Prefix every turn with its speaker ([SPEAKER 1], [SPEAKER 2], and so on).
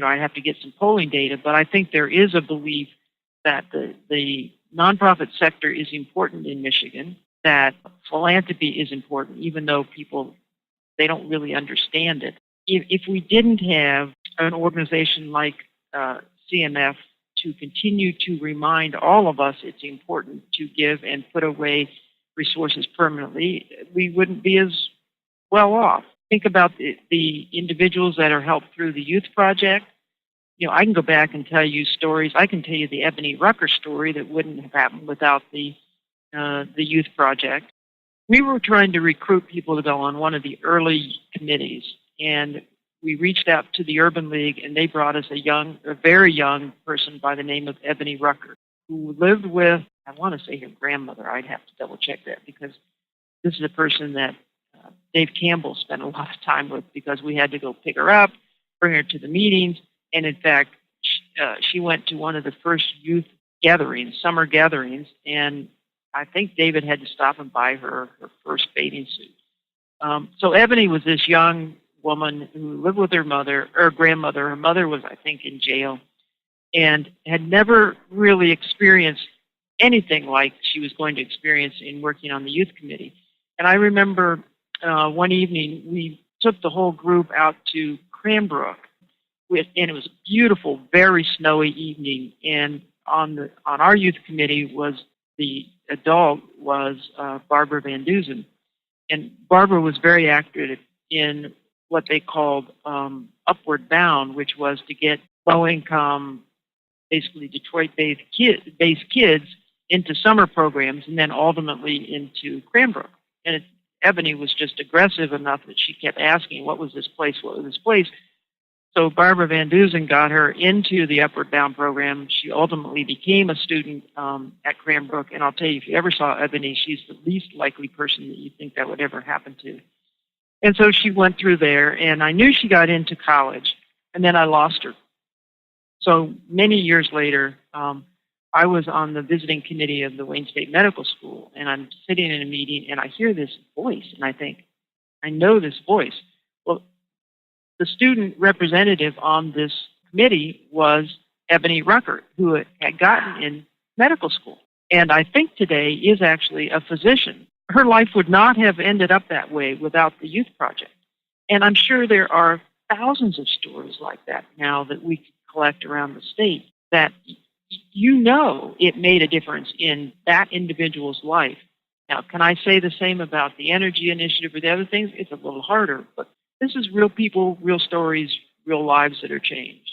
[SPEAKER 1] I have to get some polling data, but I think there is a belief that the nonprofit sector is important in Michigan, that philanthropy is important, even though they don't really understand it. If we didn't have an organization like CMF to continue to remind all of us it's important to give and put away resources permanently, we wouldn't be as well off. Think about the individuals that are helped through the youth project. I can go back and tell you stories. I can tell you the Ebony Rucker story that wouldn't have happened without the youth project. We were trying to recruit people to go on one of the early committees, and we reached out to the Urban League, and they brought us a very young person by the name of Ebony Rucker, who lived with, I want to say her grandmother. I'd have to double check that, because this is a person that Dave Campbell spent a lot of time with, because we had to go pick her up, bring her to the meetings, and in fact, she went to one of the first youth gatherings, summer gatherings, and I think David had to stop and buy her first bathing suit. So Ebony was this young woman who lived with her grandmother. Her mother was, I think, in jail, and had never really experienced anything like she was going to experience in working on the youth committee. And I remember one evening we took the whole group out to Cranbrook, and it was a beautiful, very snowy evening. And on our youth committee was the adult was Barbara Van Dusen, and Barbara was very active in what they called Upward Bound, which was to get low-income, basically Detroit-based kids into summer programs, and then ultimately into Cranbrook. And Ebony was just aggressive enough that she kept asking, what was this place? What was this place? So Barbara Van Dusen got her into the Upward Bound program. She ultimately became a student at Cranbrook. And I'll tell you, if you ever saw Ebony, she's the least likely person that you think that would ever happen to. And so she went through there, and I knew she got into college, and then I lost her. So many years later, I was on the visiting committee of the Wayne State Medical School, and I'm sitting in a meeting, and I hear this voice, and I think, I know this voice. Well, the student representative on this committee was Ebony Rucker, who had gotten in medical school, and I think today is actually a physician. Her life would not have ended up that way without the youth project. And I'm sure there are thousands of stories like that now that we collect around the state, that it made a difference in that individual's life. Now, can I say the same about the energy initiative or the other things? It's a little harder, but this is real people, real stories, real lives that are changed.